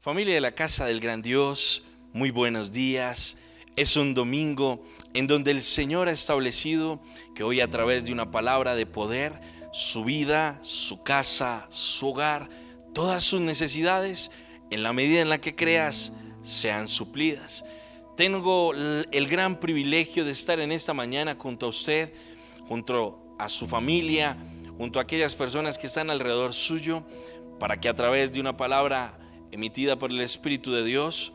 Familia de la Casa del Gran Dios, muy buenos días. Es un domingo en donde el Señor ha establecido que hoy, a través de una palabra de poder, su vida, su casa, su hogar, todas sus necesidades, en la medida en la que creas, sean suplidas. Tengo el gran privilegio de estar en esta mañana junto a usted, junto a su familia, junto a aquellas personas que están alrededor suyo, para que a través de una palabra emitida por el Espíritu de Dios,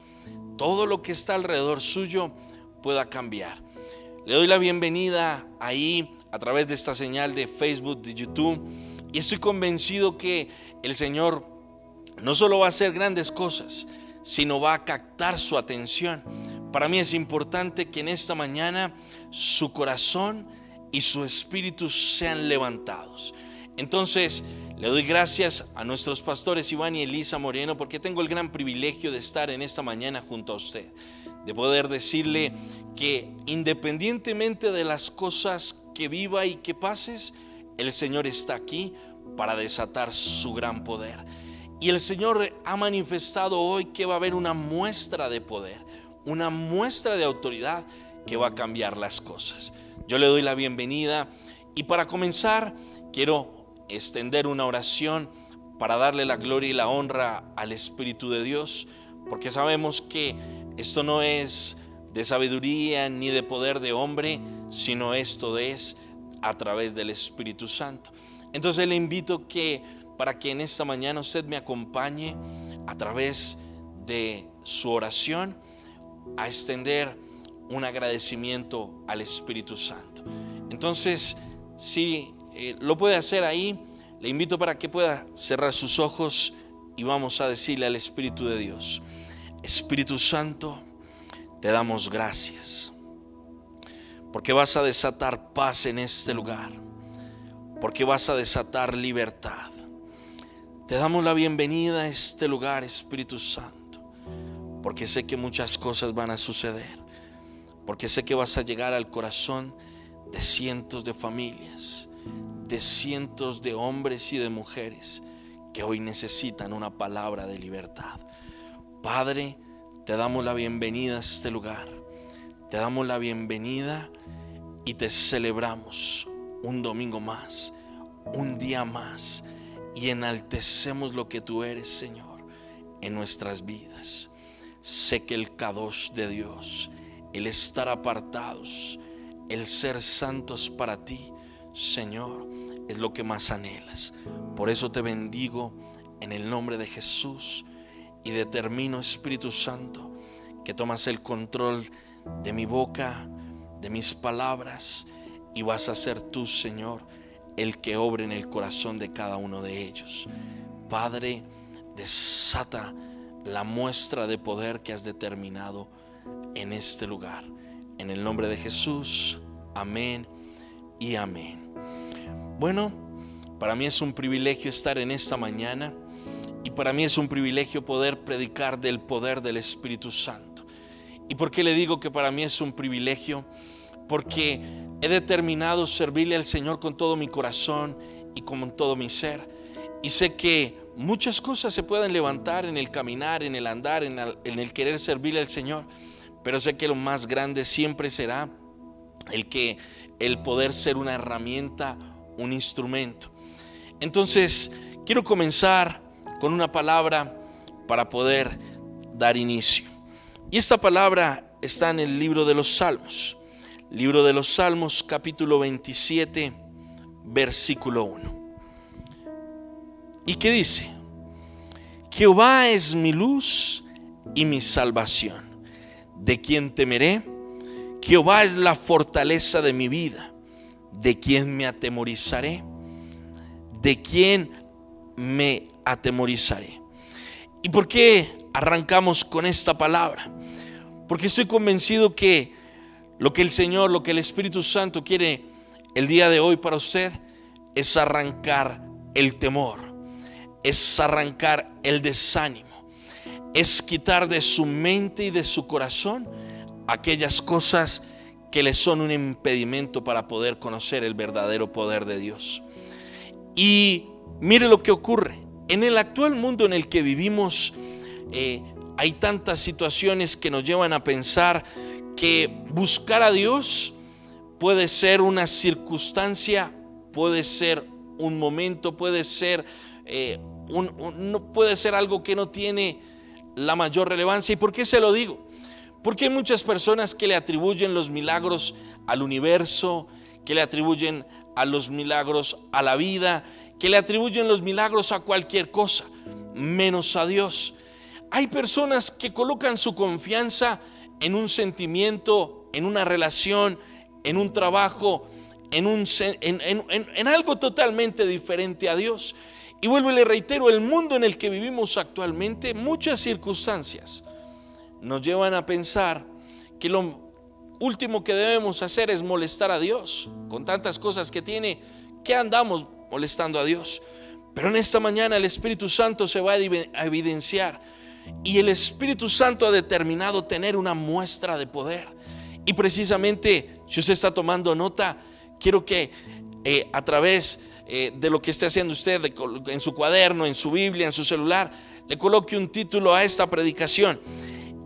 todo lo que está alrededor suyo pueda cambiar. Le doy la bienvenida ahí a través de esta señal de Facebook, de YouTube, y estoy convencido que el Señor no solo va a hacer grandes cosas, sino va a captar su atención. Para mí es importante que en esta mañana su corazón y su espíritu sean levantados. Entonces, le doy gracias a nuestros pastores Iván y Elisa Moreno, porque tengo el gran privilegio de estar en esta mañana junto a usted, de poder decirle que independientemente de las cosas que viva y que pases, el Señor está aquí para desatar su gran poder. Y el Señor ha manifestado hoy que va a haber una muestra de poder, una muestra de autoridad que va a cambiar las cosas. Yo le doy la bienvenida y para comenzar quiero extender una oración para darle la gloria y la honra al Espíritu de Dios, porque sabemos que esto no es de sabiduría ni de poder de hombre, sino esto es a través del Espíritu Santo. Entonces le invito para que en esta mañana usted me acompañe a través de su oración a extender un agradecimiento al Espíritu Santo. Entonces, si lo puede hacer ahí, le invito para que pueda cerrar sus ojos y vamos a decirle al Espíritu de Dios: Espíritu Santo, te damos gracias porque vas a desatar paz en este lugar, porque vas a desatar libertad. Te damos la bienvenida a este lugar, Espíritu Santo, porque sé que muchas cosas van a suceder, porque sé que vas a llegar al corazón de cientos de familias, de cientos de hombres y de mujeres que hoy necesitan una palabra de libertad. Padre, te damos la bienvenida a este lugar, te damos la bienvenida y te celebramos un domingo más, un día más, y enaltecemos lo que tú eres, Señor, en nuestras vidas. Sé que el Kadosh de Dios, el estar apartados, el ser santos para ti, Señor, es lo que más anhelas. Por eso te bendigo en el nombre de Jesús y determino, Espíritu Santo, que tomas el control de mi boca, de mis palabras, y vas a ser tú, Señor, el que obre en el corazón de cada uno de ellos. Padre, desata la muestra de poder que has determinado en este lugar. En el nombre de Jesús, amén y amén. Bueno, para mí es un privilegio estar en esta mañana y para mí es un privilegio poder predicar del poder del Espíritu Santo. ¿Y por qué le digo que para mí es un privilegio? Porque he determinado servirle al Señor con todo mi corazón y con todo mi ser, y sé que muchas cosas se pueden levantar en el caminar, en el andar, en el querer servirle al Señor, pero sé que lo más grande siempre será el poder ser una herramienta, un instrumento. Entonces quiero comenzar con una palabra para poder dar inicio, y esta palabra está en el libro de los Salmos, capítulo 27, versículo 1, y que dice: Jehová es mi luz y mi salvación, ¿de quién temeré? Jehová es la fortaleza de mi vida, ¿de quién me atemorizaré? ¿De quién me atemorizaré? ¿Y por qué arrancamos con esta palabra? Porque estoy convencido que lo que el Señor, lo que el Espíritu Santo quiere el día de hoy para usted es arrancar el temor, es arrancar el desánimo, es quitar de su mente y de su corazón aquellas cosas que le son un impedimento para poder conocer el verdadero poder de Dios. Y mire lo que ocurre. En el actual mundo en el que vivimos, hay tantas situaciones que nos llevan a pensar que buscar a Dios puede ser una circunstancia, puede ser un momento, puede ser no puede ser algo que no tiene la mayor relevancia. ¿Y por qué se lo digo? Porque hay muchas personas que le atribuyen los milagros al universo, que le atribuyen a los milagros a la vida, que le atribuyen los milagros a cualquier cosa, menos a Dios. Hay personas que colocan su confianza en un sentimiento, en una relación, en un trabajo, en algo totalmente diferente a Dios. Y vuelvo y le reitero, el mundo en el que vivimos actualmente, muchas circunstancias nos llevan a pensar que lo último que debemos hacer es molestar a Dios. Con tantas cosas que tiene, ¿qué andamos molestando a Dios? Pero en esta mañana el Espíritu Santo se va a evidenciar, y el Espíritu Santo ha determinado tener una muestra de poder. Y precisamente, si usted está tomando nota, quiero que a través de lo que esté haciendo usted, en su cuaderno, en su Biblia, en su celular, le coloque un título a esta predicación.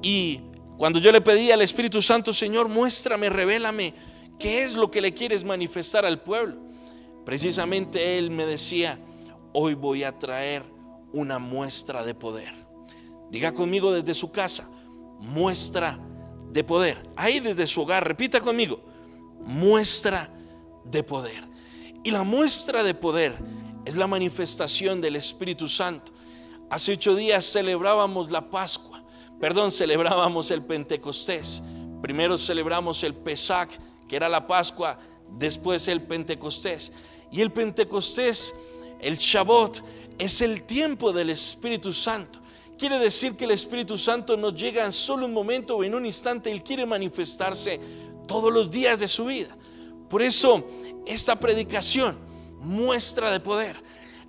Y cuando yo le pedí al Espíritu Santo, Señor, muéstrame, revélame qué es lo que le quieres manifestar al pueblo, precisamente Él me decía: hoy voy a traer una muestra de poder. Diga conmigo desde su casa: muestra de poder. Ahí desde su hogar, repita conmigo: muestra de poder. Y la muestra de poder es la manifestación del Espíritu Santo. Hace 8 días celebrábamos la Pascua, celebrábamos el Pentecostés. Primero celebramos el Pesach, que era la Pascua, después el Pentecostés. Y el Pentecostés, el Shabbat, es el tiempo del Espíritu Santo. Quiere decir que el Espíritu Santo nos llega en solo un momento o en un instante. Él quiere manifestarse todos los días de su vida. Por eso esta predicación, muestra de poder.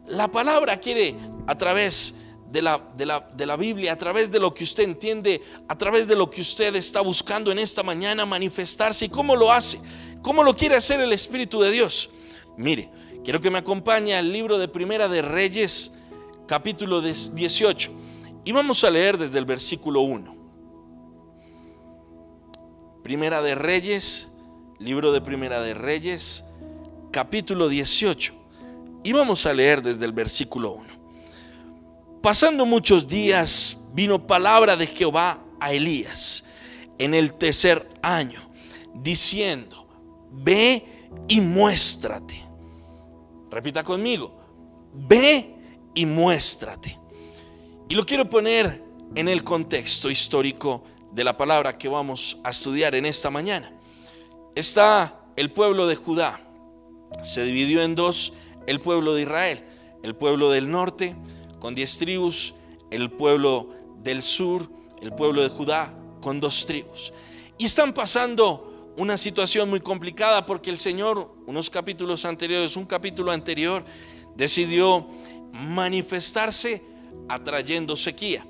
La palabra quiere, a través de la Biblia, a través de lo que usted entiende, a través de lo que usted está buscando en esta mañana, manifestarse. ¿Y cómo lo hace? ¿Cómo lo quiere hacer el Espíritu de Dios? Mire, quiero que me acompañe al libro de Primera de Reyes, capítulo 18, y vamos a leer desde el versículo 1. Primera de Reyes, libro de Primera de Reyes, capítulo 18, y vamos a leer desde el versículo 1. Pasando muchos días, vino palabra de Jehová a Elías en el 3er año, diciendo: ve y muéstrate. Repita conmigo: ve y muéstrate. Y lo quiero poner en el contexto histórico de la palabra que vamos a estudiar en esta mañana. Está el pueblo de Judá, se dividió en dos: el pueblo de Israel, el pueblo del norte con 10 tribus, el pueblo del sur, el pueblo de Judá con 2 tribus. Y están pasando una situación muy complicada porque el Señor, un capítulo anterior, decidió manifestarse atrayendo sequía.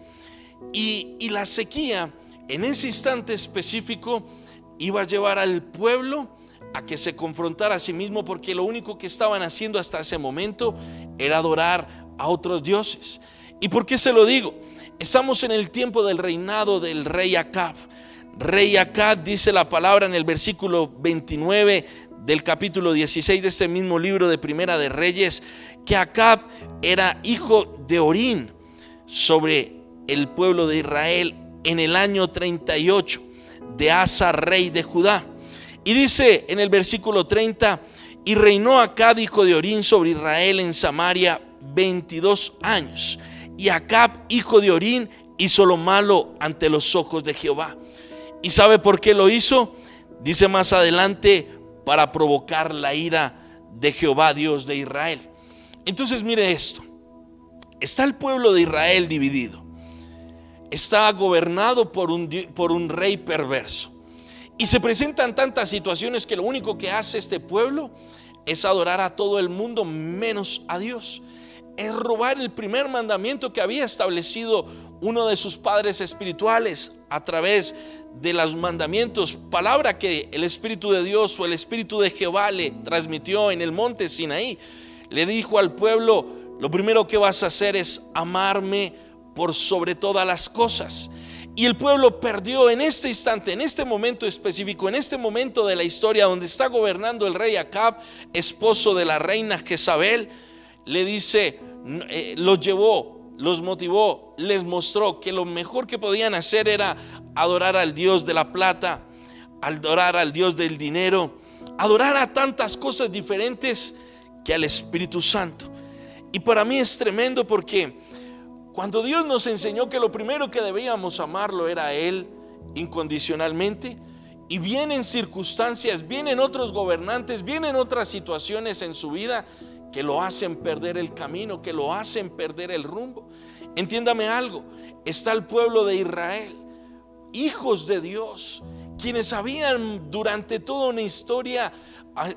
Y la sequía en ese instante específico iba a llevar al pueblo a que se confrontara a sí mismo, porque lo único que estaban haciendo hasta ese momento era adorar a otros dioses. ¿Y por qué se lo digo? Estamos en el tiempo del reinado del rey Acab. Rey Acab, dice la palabra en el versículo 29 del capítulo 16 de este mismo libro de Primera de Reyes, que Acab era hijo de Orín sobre el pueblo de Israel en el año 38 de Asa, rey de Judá. Y dice en el versículo 30: y reinó Acab, hijo de Orín, sobre Israel en Samaria 22 años. Y Acab, hijo de Orín, hizo lo malo ante los ojos de Jehová. ¿Y sabe por qué lo hizo? Dice más adelante: para provocar la ira de Jehová, Dios de Israel. Entonces mire esto: está el pueblo de Israel dividido, está gobernado por un rey perverso, y se presentan tantas situaciones que lo único que hace este pueblo es adorar a todo el mundo menos a Dios. Es robar el primer mandamiento que había establecido uno de sus padres espirituales a través de los mandamientos, palabra que el Espíritu de Dios o el Espíritu de Jehová le transmitió en el monte Sinaí. Le dijo al pueblo: lo primero que vas a hacer es amarme por sobre todas las cosas. Y el pueblo perdió en este instante, en este momento específico, en este momento de la historia donde está gobernando el rey Acab, esposo de la reina Jezabel. Le dice, los llevó, los motivó, les mostró que lo mejor que podían hacer era adorar al Dios de la plata, adorar al Dios del dinero, adorar a tantas cosas diferentes que al Espíritu Santo. Y para mí es tremendo, porque cuando Dios nos enseñó que lo primero que debíamos amarlo era a Él incondicionalmente, y vienen circunstancias, vienen otros gobernantes, vienen otras situaciones en su vida que lo hacen perder el camino, que lo hacen perder el rumbo. Entiéndame algo, está el pueblo de Israel, hijos de Dios, quienes habían durante toda una historia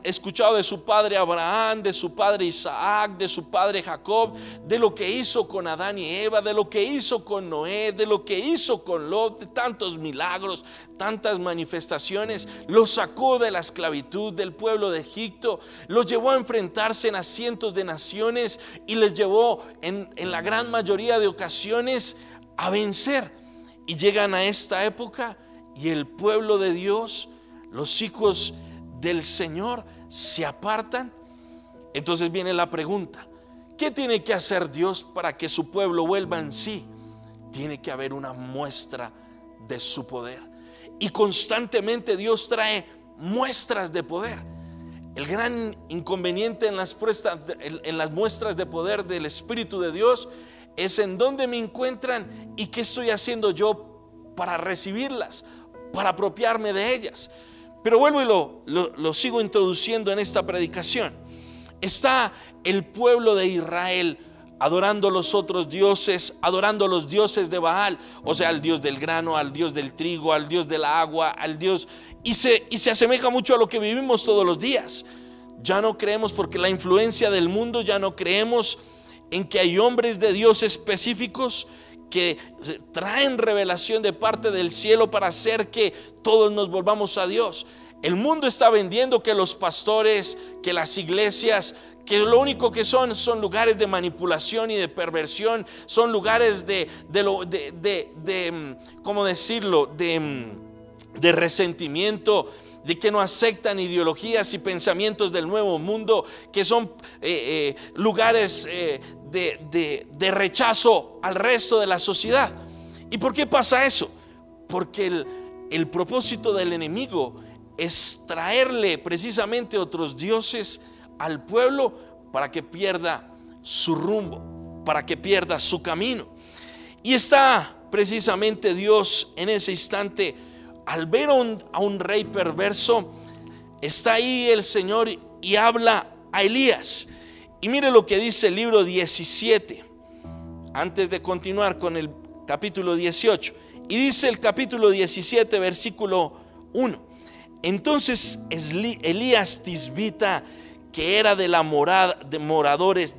escuchado de su padre Abraham, de su padre Isaac, de su padre Jacob, de lo que hizo con Adán y Eva, de lo que hizo con Noé, de lo que hizo con Lot, de tantos milagros, tantas manifestaciones. Los sacó de la esclavitud del pueblo de Egipto, los llevó a enfrentarse a cientos de naciones y les llevó en la gran mayoría de ocasiones a vencer. Y llegan a esta época y el pueblo de Dios, los hijos del Señor, se apartan. Entonces viene la pregunta: ¿qué tiene que hacer Dios para que su pueblo vuelva en sí? Tiene que haber una muestra de su poder, y constantemente Dios trae muestras de poder. El gran inconveniente en las muestras de poder del Espíritu de Dios es en dónde me encuentran y qué estoy haciendo yo para recibirlas, para apropiarme de ellas. Pero vuelvo y lo sigo introduciendo en esta predicación. Está el pueblo de Israel adorando los otros dioses, adorando los dioses de Baal, o sea, al dios del grano, al dios del trigo, al dios del agua, al dios, y se asemeja mucho a lo que vivimos todos los días. Ya no creemos, porque la influencia del mundo, ya no creemos en que hay hombres de Dios específicos que traen revelación de parte del cielo para hacer que todos nos volvamos a Dios. El mundo está vendiendo que los pastores, que las iglesias, que lo único que son lugares de manipulación y de perversión, son lugares ¿cómo decirlo? De resentimiento, de que no aceptan ideologías y pensamientos del nuevo mundo, que son lugares de rechazo al resto de la sociedad. ¿Y por qué pasa eso? Porque el propósito del enemigo es traerle precisamente otros dioses al pueblo para que pierda su rumbo, para que pierda su camino. Y está precisamente Dios en ese instante, al ver a un rey perverso, está ahí el Señor y habla a Elías. Y mire lo que dice el libro 17, antes de continuar con el capítulo 18. Y dice el capítulo 17, versículo 1. Entonces Elías Tisbita, que era de los moradores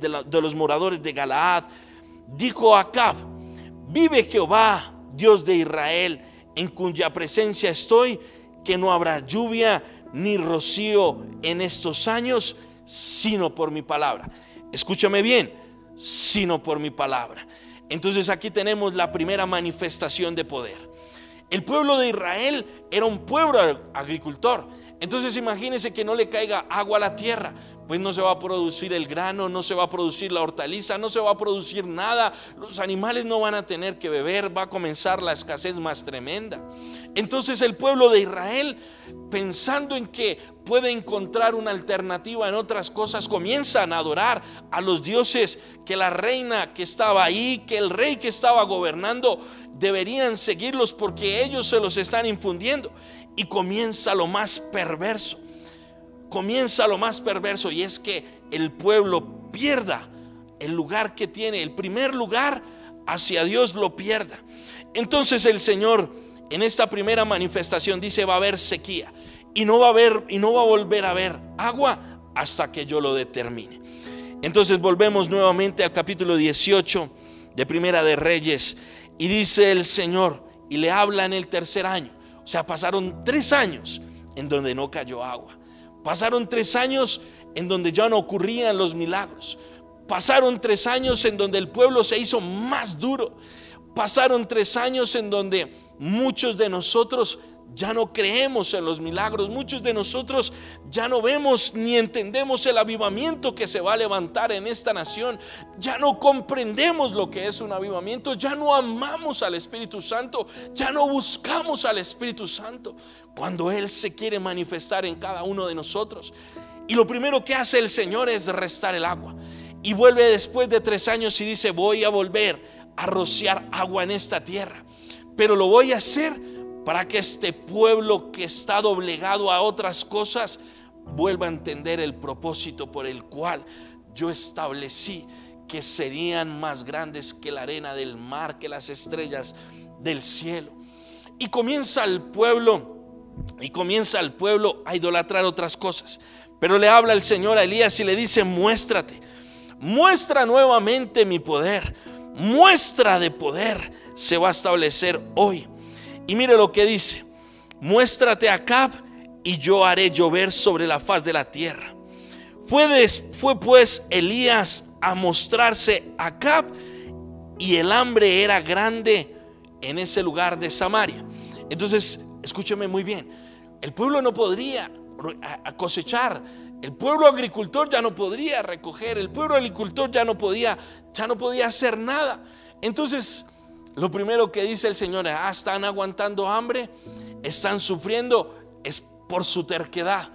de Galaad, dijo a Acab: vive Jehová, Dios de Israel, en cuya presencia estoy, que no habrá lluvia ni rocío en estos años, sino por mi palabra. Escúchame bien, sino por mi palabra. Entonces aquí tenemos la primera manifestación de poder. El pueblo de Israel era un pueblo agricultor. Entonces imagínense que no le caiga agua a la tierra, pues no se va a producir el grano, no se va a producir la hortaliza, no se va a producir nada. Los animales no van a tener que beber, va a comenzar la escasez más tremenda. Entonces el pueblo de Israel, pensando en que puede encontrar una alternativa en otras cosas, comienzan a adorar a los dioses que la reina que estaba ahí, que el rey que estaba gobernando, deberían seguirlos, porque ellos se los están infundiendo. Y comienza lo más perverso. Y es que el pueblo pierda el lugar que tiene, el primer lugar hacia Dios lo pierda. Entonces el Señor en esta primera manifestación dice: va a haber sequía y no va a volver a haber agua hasta que yo lo determine. Entonces volvemos nuevamente al capítulo 18 de Primera de Reyes, y dice el Señor, y le habla en el tercer año. O sea, pasaron 3 años en donde no cayó agua. Pasaron 3 años en donde ya no ocurrían los milagros. Pasaron 3 años en donde el pueblo se hizo más duro. Pasaron 3 años en donde muchos de nosotros ya no creemos en los milagros. Muchos de nosotros ya no vemos ni entendemos el avivamiento que se va a levantar en esta nación. Ya no comprendemos lo que es un avivamiento. Ya no amamos al Espíritu Santo. Ya no buscamos al Espíritu Santo cuando Él se quiere manifestar en cada uno de nosotros. Y lo primero que hace el Señor es restar el agua. Y vuelve después de 3 años y dice: voy a volver a rociar agua en esta tierra, pero lo voy a hacer para que este pueblo que está doblegado a otras cosas vuelva a entender el propósito por el cual yo establecí que serían más grandes que la arena del mar, que las estrellas del cielo. Y comienza el pueblo a idolatrar otras cosas. Pero le habla el Señor a Elías y le dice: muéstrate, muestra nuevamente mi poder. Muestra de poder se va a establecer hoy. Y mire lo que dice: muéstrate a Acab y yo haré llover sobre la faz de la tierra. Fue pues Elías a mostrarse a Acab, y el hambre era grande en ese lugar de Samaria. Entonces, escúcheme muy bien, el pueblo no podría cosechar, el pueblo agricultor ya no podría recoger, el pueblo agricultor ya no podía hacer nada. Entonces, lo primero que dice el Señor es: están aguantando hambre, están sufriendo, es por su terquedad,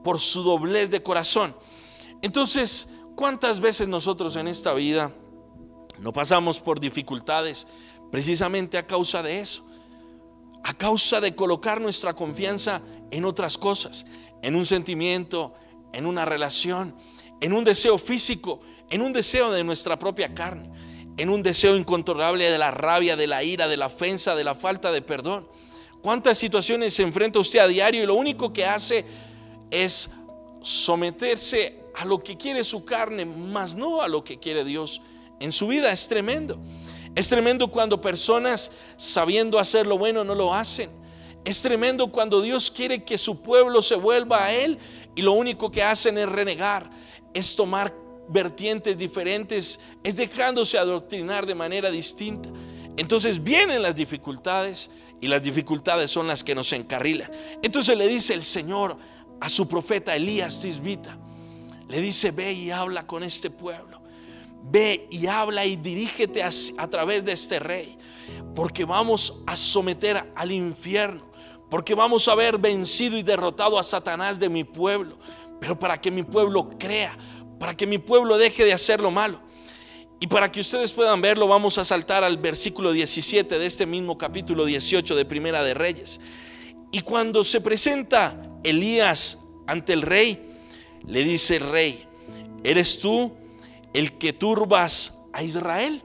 por su doblez de corazón. Entonces, ¿cuántas veces nosotros en esta vida no pasamos por dificultades precisamente a causa de eso? A causa de colocar nuestra confianza en otras cosas, en un sentimiento, en una relación, en un deseo físico, en un deseo de nuestra propia carne, en un deseo incontrolable de la rabia, de la ira, de la ofensa, de la falta de perdón. ¿Cuántas situaciones se enfrenta usted a diario y lo único que hace es someterse a lo que quiere su carne, más no a lo que quiere Dios en su vida? Es tremendo. Es tremendo cuando personas, sabiendo hacer lo bueno, no lo hacen. Es tremendo cuando Dios quiere que su pueblo se vuelva a Él y lo único que hacen es renegar, es tomar vertientes diferentes, es dejándose adoctrinar de manera distinta. Entonces vienen las dificultades, y las dificultades son las que nos encarrilan. Entonces le dice el Señor a su profeta Elías Tisbita, le dice: ve y habla con este pueblo, ve y habla y dirígete a través de este rey, porque vamos a someter al infierno, porque vamos a haber vencido y derrotado a Satanás de mi pueblo, pero para que mi pueblo crea, para que mi pueblo deje de hacer lo malo. Y para que ustedes puedan verlo, vamos a saltar al versículo 17 de este mismo capítulo 18 de Primera de Reyes. Y cuando se presenta Elías ante el rey, le dice el rey: ¿eres tú el que turbas a Israel?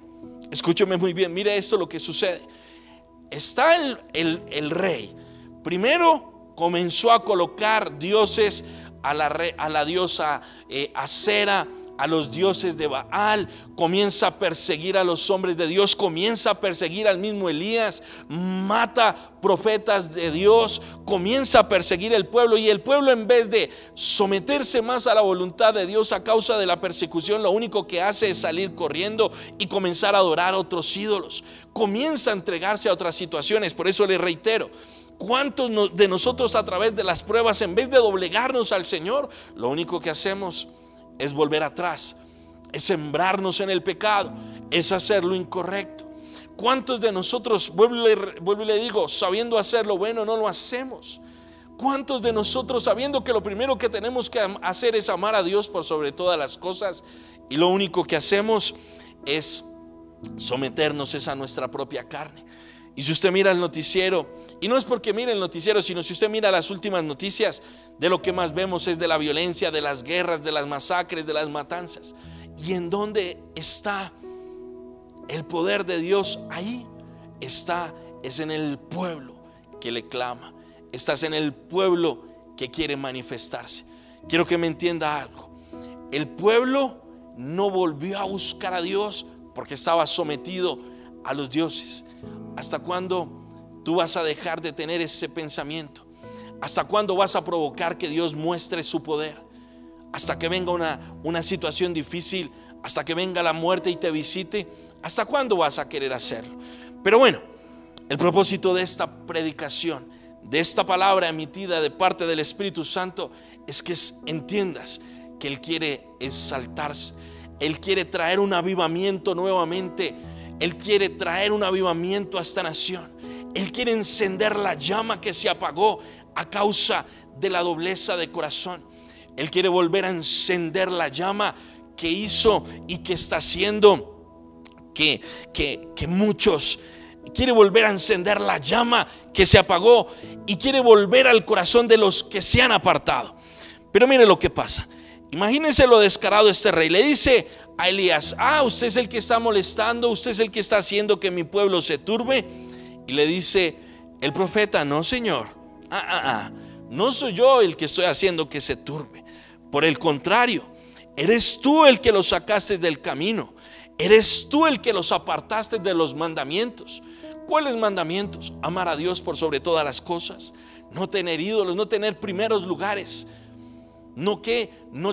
Escúcheme muy bien, mire esto lo que sucede. Está el rey. Primero comenzó a colocar dioses a la diosa Acera, a los dioses de Baal. Comienza a perseguir a los hombres de Dios, comienza a perseguir al mismo Elías, mata profetas de Dios, comienza a perseguir el pueblo, y el pueblo, en vez de someterse más a la voluntad de Dios a causa de la persecución, lo único que hace es salir corriendo y comenzar a adorar a otros ídolos, comienza a entregarse a otras situaciones. Por eso le reitero: ¿cuántos de nosotros a través de las pruebas, en vez de doblegarnos al Señor, lo único que hacemos es volver atrás, es sembrarnos en el pecado, es hacer lo incorrecto? ¿Cuántos de nosotros, vuelvo y le digo, sabiendo hacer lo bueno, no lo hacemos? ¿Cuántos de nosotros, sabiendo que lo primero que tenemos que hacer es amar a Dios por sobre todas las cosas, y lo único que hacemos es someternos a nuestra propia carne? Y si usted mira el noticiero, y no es porque mire el noticiero, sino si usted mira las últimas noticias, de lo que más vemos es de la violencia, de las guerras, de las masacres, de las matanzas. ¿Y en dónde está el poder de Dios? Ahí está, es en el pueblo que le clama, estás en el pueblo que quiere manifestarse. Quiero que me entienda algo: el pueblo no volvió a buscar a Dios porque estaba sometido a los dioses. ¿Hasta cuándo tú vas a dejar de tener ese pensamiento? ¿Hasta cuándo vas a provocar que Dios muestre su poder? Hasta que venga una situación difícil, hasta que venga la muerte y te visite, ¿hasta cuándo vas a querer hacerlo? Pero bueno, el propósito de esta predicación, de esta palabra emitida de parte del Espíritu Santo, es que entiendas que Él quiere exaltarse, Él quiere traer un avivamiento nuevamente, Él quiere traer un avivamiento a esta nación, Él quiere encender la llama que se apagó a causa de la dobleza de corazón. Él quiere volver a encender la llama que hizo y que está haciendo que muchos, quiere volver a encender la llama que se apagó y quiere volver al corazón de los que se han apartado. Pero mire lo que pasa. Imagínense lo descarado este rey. Le dice a Elías: usted es el que está molestando, usted es el que está haciendo que mi pueblo se turbe. Y le dice el profeta: no, señor, no soy yo el que estoy haciendo que se turbe. Por el contrario, eres tú el que los sacaste del camino, eres tú el que los apartaste de los mandamientos. ¿Cuáles mandamientos? Amar a Dios por sobre todas las cosas, no tener ídolos, no tener primeros lugares, no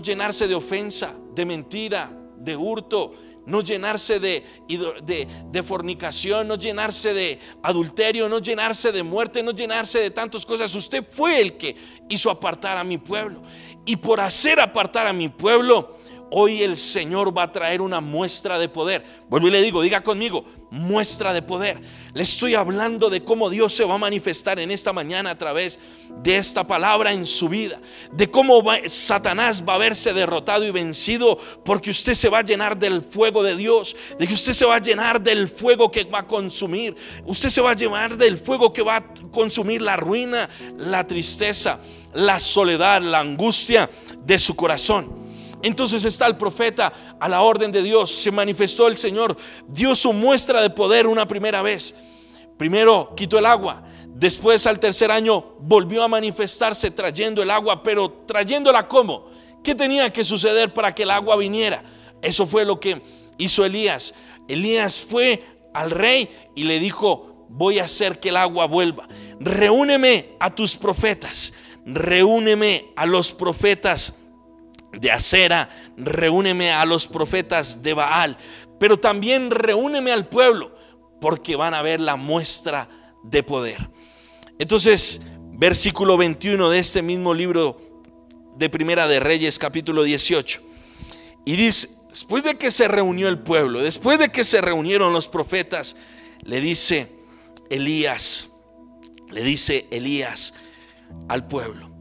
llenarse de ofensa, de mentira, de hurto, no llenarse de fornicación, no llenarse de adulterio, no llenarse de muerte, no llenarse de tantas cosas. Usted fue el que hizo apartar a mi pueblo, y por hacer apartar a mi pueblo, hoy el Señor va a traer una muestra de poder. Vuelvo y le digo, diga conmigo: muestra de poder. Le estoy hablando de cómo Dios se va a manifestar en esta mañana a través de esta palabra en su vida, de cómo Satanás va a verse derrotado y vencido, porque usted se va a llenar del fuego de Dios, de que usted se va a llenar del fuego que va a consumir, usted se va a llenar del fuego que va a consumir la ruina, la tristeza, la soledad, la angustia de su corazón. Entonces está el profeta a la orden de Dios. Se manifestó el Señor, dio su muestra de poder una primera vez. Primero quitó el agua, después al tercer año volvió a manifestarse trayendo el agua, pero trayéndola ¿cómo? ¿Qué tenía que suceder para que el agua viniera? Eso fue lo que hizo Elías. Elías fue al rey y le dijo: voy a hacer que el agua vuelva. Reúneme a tus profetas, reúneme a los profetas de Acera, reúneme a los profetas de Baal, pero también reúneme al pueblo, porque van a ver la muestra de poder. Entonces, versículo 21 de este mismo libro de Primera de Reyes, capítulo 18, y dice: después de que se reunió el pueblo, después de que se reunieron los profetas, le dice Elías al pueblo.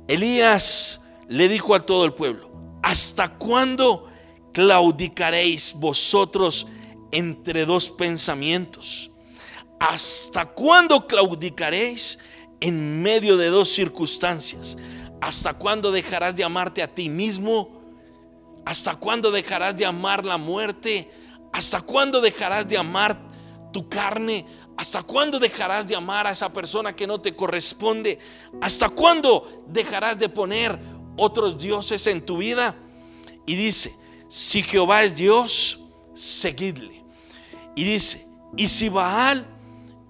Elías le dijo a todo el pueblo: ¿hasta cuándo claudicaréis vosotros entre dos pensamientos? ¿Hasta cuándo claudicaréis en medio de dos circunstancias? ¿Hasta cuándo dejarás de amarte a ti mismo? ¿Hasta cuándo dejarás de amar la muerte? ¿Hasta cuándo dejarás de amar tu carne? ¿Hasta cuándo dejarás de amar a esa persona que no te corresponde? ¿Hasta cuándo dejarás de poner otros dioses en tu vida? Y dice: si Jehová es Dios, seguidle. Y dice: y si Baal,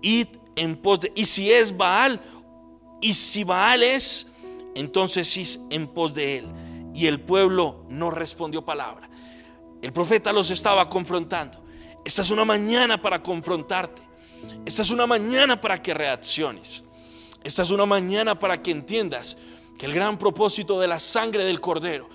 id en pos de. Y si es Baal, y si Baal es, entonces id en pos de él. Y el pueblo no respondió palabra. El profeta los estaba confrontando. Esta es una mañana para confrontarte. Esta es una mañana para que reacciones. Esta es una mañana para que entiendas que el gran propósito de la sangre del Cordero,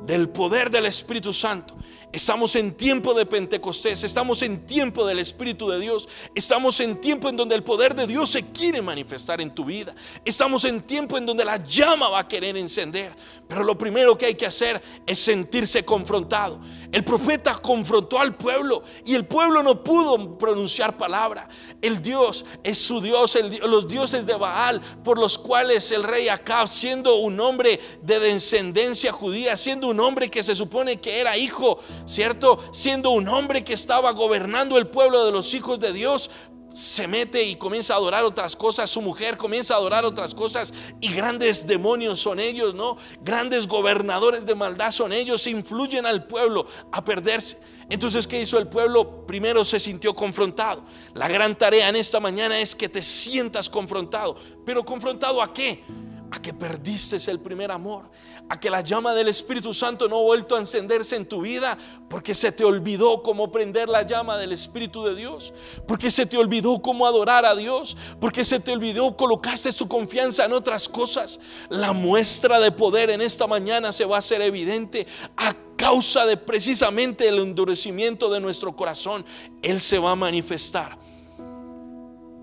del poder del Espíritu Santo, estamos en tiempo de Pentecostés, estamos en tiempo del Espíritu de Dios, estamos en tiempo en donde el poder de Dios se quiere manifestar en tu vida, estamos en tiempo en donde la llama va a querer encender. Pero lo primero que hay que hacer es sentirse confrontado. El profeta confrontó al pueblo y el pueblo no pudo pronunciar palabra. El Dios es su Dios, los dioses de Baal, por los cuales el rey Acab, siendo un hombre de descendencia judía, siendo un hombre que se supone que era hijo, ¿cierto? Siendo un hombre que estaba gobernando el pueblo de los hijos de Dios, se mete y comienza a adorar otras cosas. Su mujer comienza a adorar otras cosas, y grandes demonios son ellos, ¿no? Grandes gobernadores de maldad son ellos, influyen al pueblo a perderse. Entonces, ¿qué hizo el pueblo? Primero se sintió confrontado. La gran tarea en esta mañana es que te sientas confrontado. ¿Pero confrontado a qué? a que perdiste el primer amor, a que la llama del Espíritu Santo no ha vuelto a encenderse en tu vida porque se te olvidó cómo prender la llama del Espíritu de Dios, porque se te olvidó cómo adorar a Dios, porque se te olvidó, colocaste tu confianza en otras cosas. La muestra de poder en esta mañana se va a hacer evidente a causa de precisamente el endurecimiento de nuestro corazón. Él se va a manifestar.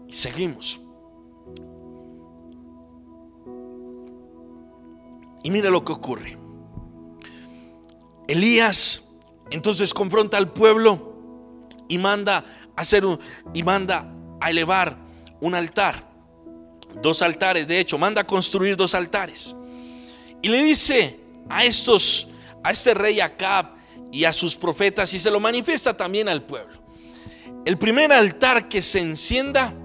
Y seguimos. Y mira lo que ocurre. Elías entonces confronta al pueblo y manda a elevar un altar, 2 altares, de hecho, manda a construir 2 altares. Y le dice a este rey Acab y a sus profetas, y se lo manifiesta también al pueblo: el primer altar que se encienda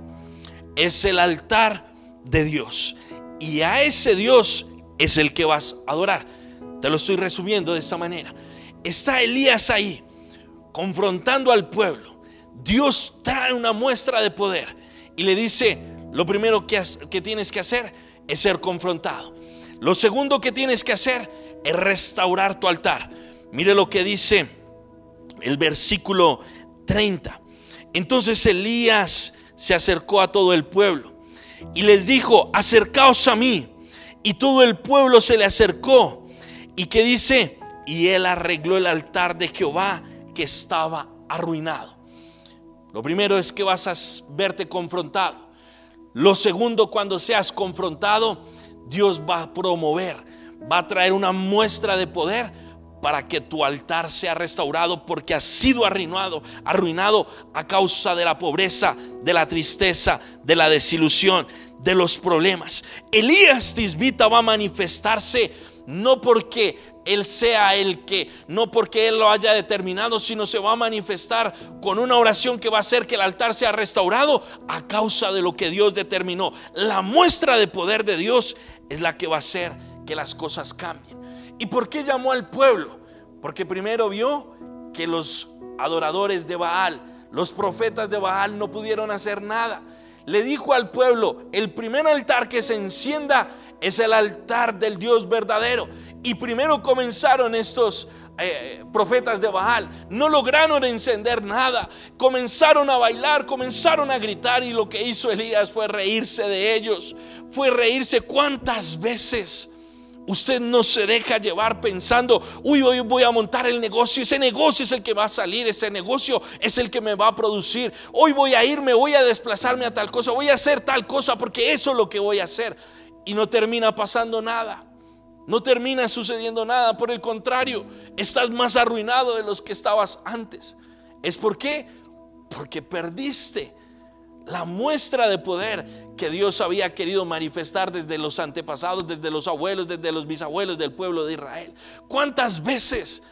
es el altar de Dios, y a ese Dios es el que vas a adorar. Te lo estoy resumiendo de esta manera. Está Elías ahí confrontando al pueblo. Dios trae una muestra de poder y le dice: lo primero que tienes que hacer es ser confrontado. Lo segundo que tienes que hacer es restaurar tu altar. Mire lo que dice el versículo 30. Entonces Elías se acercó a todo el pueblo y les dijo: acercaos a mí. Y todo el pueblo se le acercó. ¿Y qué dice? Y él arregló el altar de Jehová que estaba arruinado. Lo primero es que vas a verte confrontado. Lo segundo, cuando seas confrontado, Dios va a promover, va a traer una muestra de poder para que tu altar sea restaurado, porque ha sido arruinado a causa de la pobreza, de la tristeza, de la desilusión, de los problemas. Elías Tisbita va a manifestarse no porque él sea no porque él lo haya determinado, sino se va a manifestar con una oración que va a hacer que el altar sea restaurado a causa de lo que Dios determinó. La muestra de poder de Dios es la que va a hacer que las cosas cambien. ¿Y por qué llamó al pueblo? Porque primero vio que los adoradores de Baal, los profetas de Baal, no pudieron hacer nada. Le dijo al pueblo: el primer altar que se encienda es el altar del Dios verdadero. Y primero comenzaron estos profetas de Baal, no lograron encender nada, comenzaron a bailar, comenzaron a gritar, y lo que hizo Elías fue reírse de ellos, fue reírse. ¿Cuántas veces usted no se deja llevar pensando: uy, hoy voy a montar el negocio, ese negocio es el que va a salir, ese negocio es el que me va a producir, hoy voy a irme, voy a desplazarme a tal cosa, voy a hacer tal cosa porque eso es lo que voy a hacer? Y no termina pasando nada, no termina sucediendo nada. Por el contrario, estás más arruinado de los que estabas antes. ¿Es por qué? Porque perdiste la muestra de poder que Dios había querido manifestar desde los antepasados, desde los abuelos, desde los bisabuelos del pueblo de Israel. ¿Cuántas veces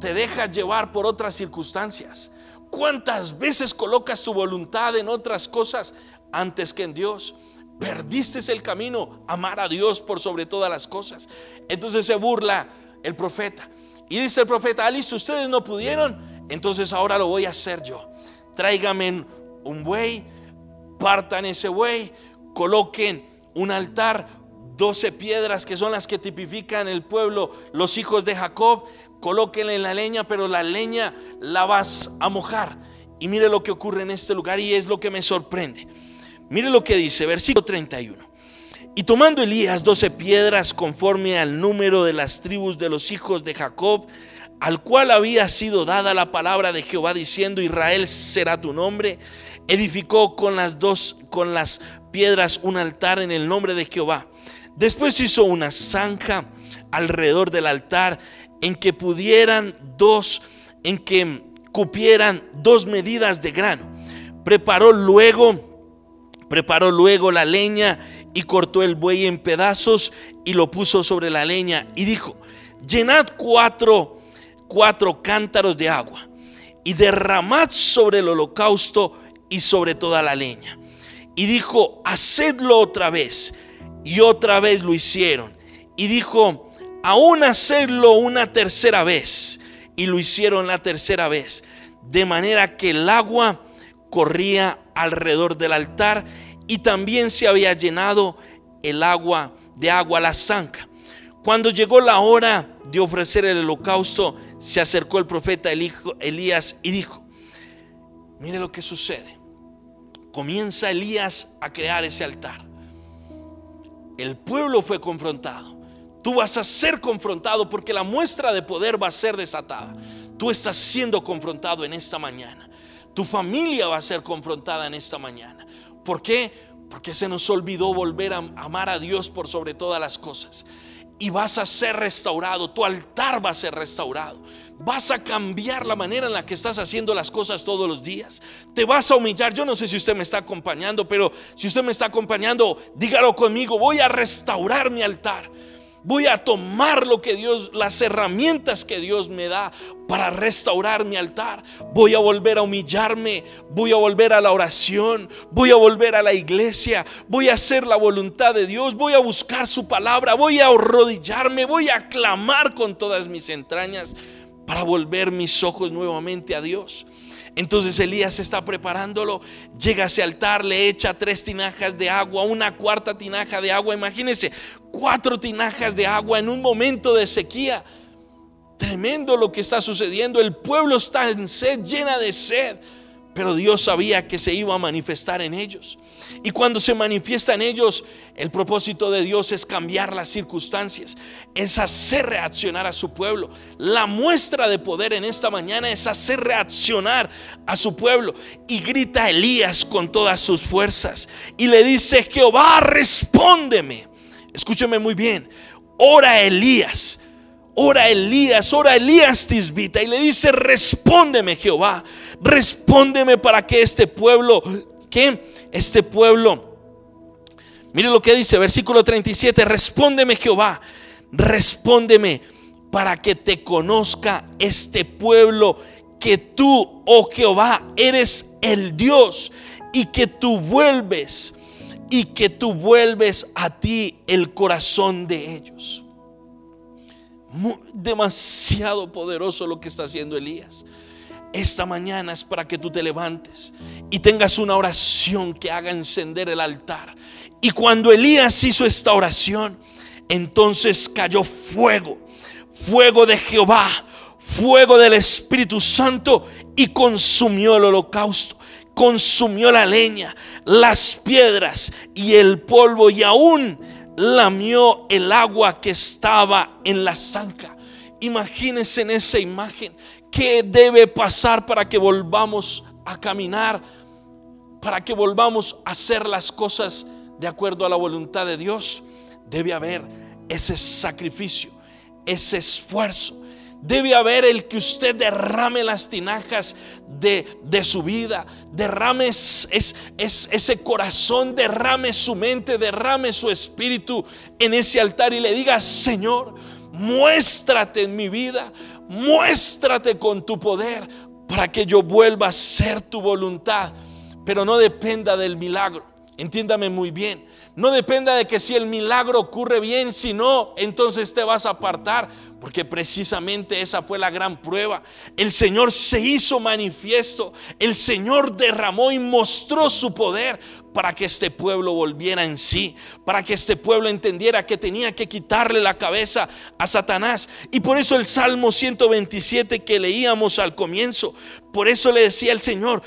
te dejas llevar por otras circunstancias? ¿Cuántas veces colocas tu voluntad en otras cosas antes que en Dios? Perdiste el camino, amar a Dios por sobre todas las cosas. Entonces se burla el profeta y dice el profeta: listo, ustedes no pudieron, entonces ahora lo voy a hacer yo. Tráigame un buey, partan ese buey, coloquen un altar, 12 piedras que son las que tipifican el pueblo, los hijos de Jacob. Colóquenle la leña, pero la leña la vas a mojar. Y mire lo que ocurre en este lugar, y es lo que me sorprende. Mire lo que dice, versículo 31. Y tomando Elías 12 piedras conforme al número de las tribus de los hijos de Jacob, al cual había sido dada la palabra de Jehová diciendo: Israel será tu nombre, edificó con las piedras un altar en el nombre de Jehová. Después hizo una zanja alrededor del altar en que cupieran 2 medidas de grano. Preparó luego la leña y cortó el buey en pedazos y lo puso sobre la leña y dijo: llenad 4 cántaros de agua y derramad sobre el holocausto y sobre toda la leña. Y dijo: hacedlo otra vez. Y otra vez lo hicieron. Y dijo: aún hacedlo una tercera vez. Y lo hicieron la tercera vez, de manera que el agua corría alrededor del altar, y también se había llenado el agua de agua a la zanja. Cuando llegó la hora de ofrecer el holocausto, se acercó el profeta Elías y dijo: mire lo que sucede. Comienza Elías a crear ese altar. El pueblo fue confrontado. Tú vas a ser confrontado, porque la muestra de poder va a ser desatada. Tú estás siendo confrontado en esta mañana. Tu familia va a ser confrontada en esta mañana. ¿Por qué? Porque se nos olvidó volver a amar a Dios por sobre todas las cosas. Y vas a ser restaurado. Tu altar va a ser restaurado. Vas a cambiar la manera en la que estás haciendo las cosas todos los días. Te vas a humillar. Yo no sé si usted me está acompañando, pero si usted me está acompañando, dígalo conmigo: voy a restaurar mi altar. Voy a tomar lo que Dios, las herramientas que Dios me da para restaurar mi altar. Voy a volver a humillarme. Voy a volver a la oración. Voy a volver a la iglesia. Voy a hacer la voluntad de Dios. Voy a buscar su palabra. Voy a arrodillarme. Voy a clamar con todas mis entrañas para volver mis ojos nuevamente a Dios. Entonces Elías está preparándolo. Llega a ese altar, le echa 3 tinajas de agua, una cuarta tinaja de agua. Imagínense, 4 tinajas de agua en un momento de sequía. Tremendo lo que está sucediendo. El pueblo está en sed, llena de sed. Pero Dios sabía que se iba a manifestar en ellos. Y cuando se manifiesta en ellos, el propósito de Dios es cambiar las circunstancias, es hacer reaccionar a su pueblo. La muestra de poder en esta mañana es hacer reaccionar a su pueblo. Y grita Elías con todas sus fuerzas y le dice: Jehová, respóndeme. Escúcheme muy bien. Ora Elías Tisbita, y le dice: respóndeme, Jehová, respóndeme para que este pueblo, mire lo que dice, versículo 37, respóndeme, Jehová, respóndeme para que te conozca este pueblo, que tú, oh Jehová, eres el Dios, y que tú vuelves a ti el corazón de ellos. Demasiado poderoso lo que está haciendo Elías. Esta mañana es para que tú te levantes y tengas una oración que haga encender el altar. Y cuando Elías hizo esta oración, entonces cayó fuego de Jehová, fuego del Espíritu Santo, y consumió el holocausto, consumió la leña, las piedras y el polvo, y aún lamió el agua que estaba en la zanja. Imagínense en esa imagen. ¿Qué debe pasar para que volvamos a caminar? Para que volvamos a hacer las cosas de acuerdo a la voluntad de Dios. Debe haber ese sacrificio, ese esfuerzo. Debe haber el que usted derrame las tinajas de su vida, derrame ese corazón, derrame su mente, derrame su espíritu en ese altar y le diga: Señor, muéstrate en mi vida, muéstrate con tu poder para que yo vuelva a hacer tu voluntad. Pero no dependa del milagro. Entiéndame muy bien. No dependa de que si el milagro ocurre bien, si no, entonces te vas a apartar, porque precisamente esa fue la gran prueba. El Señor se hizo manifiesto, el Señor derramó y mostró su poder para que este pueblo volviera en sí, para que este pueblo entendiera que tenía que quitarle la cabeza a Satanás. Y por eso el Salmo 127 que leíamos al comienzo, por eso le decía el Señor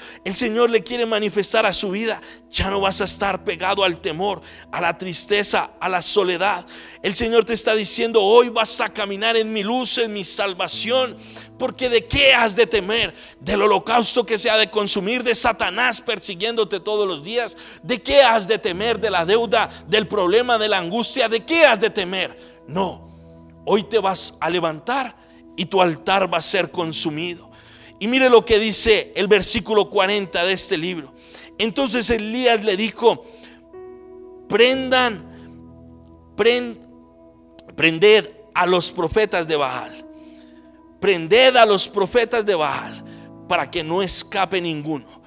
le quiere manifestar a su vida. Ya no vas a estar pegado al temor, a la tristeza, a la soledad. El Señor te está diciendo: hoy vas a caminar en mi luz, en mi salvación. Porque ¿de qué has de temer? ¿Del holocausto que se ha de consumir? ¿De Satanás persiguiéndote todos los días? ¿De qué has de temer? ¿De la deuda? ¿Del problema? ¿De la angustia? ¿De qué has de temer? No, hoy te vas a levantar y tu altar va a ser consumido. Y mire lo que dice el versículo 40 de este libro. Entonces Elías le dijo: prended a los profetas de Baal. Prended a los profetas de Baal para que no escape ninguno.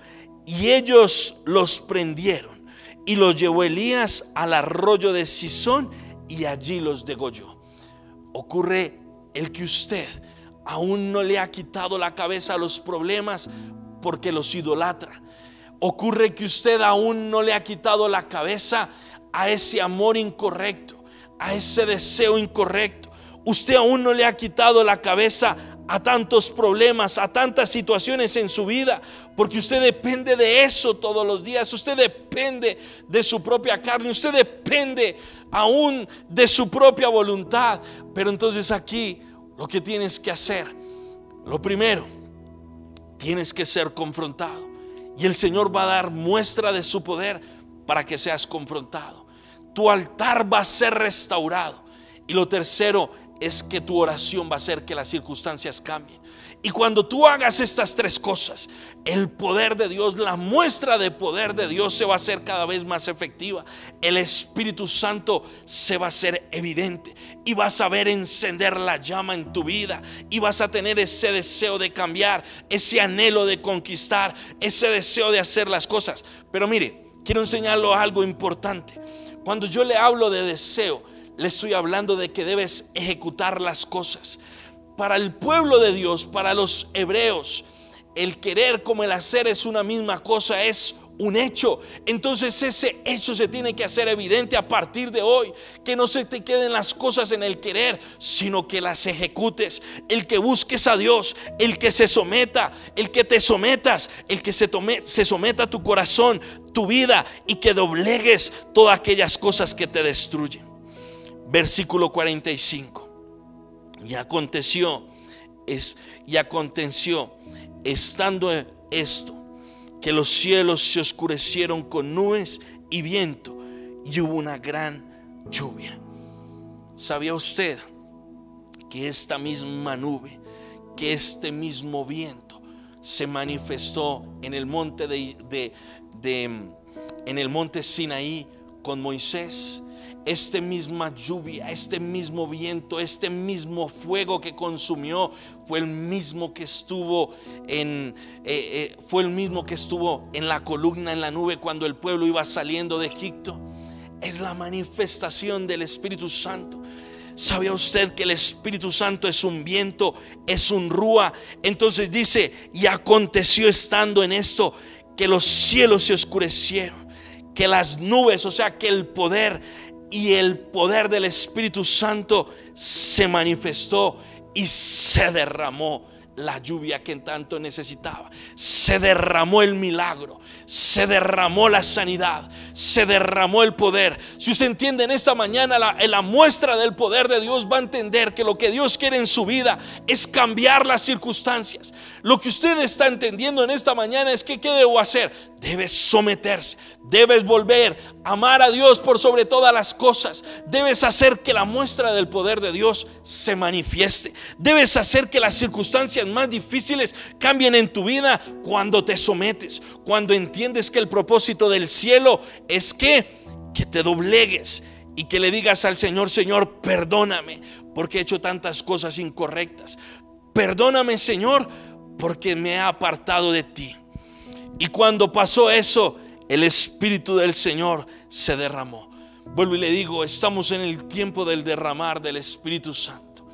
Y ellos los prendieron y los llevó Elías al arroyo de Cisón y allí los degolló. Ocurre el que usted aún no le ha quitado la cabeza a los problemas porque los idolatra. Ocurre que usted aún no le ha quitado la cabeza a ese amor incorrecto, a ese deseo incorrecto. Usted aún no le ha quitado la cabeza a tantos problemas, a tantas situaciones en su vida, porque usted depende de eso todos los días. Usted depende de su propia carne, usted depende aún de su propia voluntad. Pero entonces aquí lo que tienes que hacer, lo primero, tienes que ser confrontado, y el Señor va a dar muestra de su poder para que seas confrontado. Tu altar va a ser restaurado, y lo tercero es que tu oración va a hacer que las circunstancias cambien. Y cuando tú hagas estas tres cosas, el poder de Dios, la muestra de poder de Dios se va a hacer cada vez más efectiva. El Espíritu Santo se va a hacer evidente, y vas a ver encender la llama en tu vida, y vas a tener ese deseo de cambiar, ese anhelo de conquistar, ese deseo de hacer las cosas. Pero mire, quiero enseñarlo algo importante. Cuando yo le hablo de deseo, le estoy hablando de que debes ejecutar las cosas. Para el pueblo de Dios, para los hebreos, el querer como el hacer es una misma cosa, es un hecho. Entonces ese hecho se tiene que hacer evidente a partir de hoy. Que no se te queden las cosas en el querer, sino que las ejecutes. El que busques a Dios, el que se someta, el que te sometas, el que se someta tu corazón, tu vida, y que doblegues todas aquellas cosas que te destruyen. Versículo 45. Y aconteció, estando esto, que los cielos se oscurecieron con nubes y viento, y hubo una gran lluvia. ¿Sabía usted que esta misma nube, que este mismo viento se manifestó en el monte en el monte Sinaí con Moisés? Esta misma lluvia, este mismo viento, este mismo fuego que consumió fue el mismo que estuvo en la columna, en la nube, cuando el pueblo iba saliendo de Egipto. Es la manifestación del Espíritu Santo. ¿Sabía usted que el Espíritu Santo es un viento, es un rúa? Entonces dice: y aconteció estando en esto, que los cielos se oscurecieron, que las nubes, o sea que el poder del Espíritu Santo se manifestó, y se derramó la lluvia que tanto necesitaba. Se derramó el milagro, se derramó la sanidad, se derramó el poder. Si usted entiende en esta mañana la muestra del poder de Dios, va a entender que lo que Dios quiere en su vida es cambiar las circunstancias. Lo que usted está entendiendo en esta mañana es que ¿qué debo hacer? Debes someterse, debes volver a amar a Dios por sobre todas las cosas. Debes hacer que la muestra del poder de Dios se manifieste. Debes hacer que las circunstancias más difíciles cambien en tu vida cuando te sometes, cuando entiendes que el propósito del cielo es que te doblegues y que le digas al Señor: Señor, perdóname porque he hecho tantas cosas incorrectas. Perdóname, Señor, porque me he apartado de ti. Y cuando pasó eso, el Espíritu del Señor se derramó. Vuelvo y le digo, estamos en el tiempo del derramar del Espíritu Santo,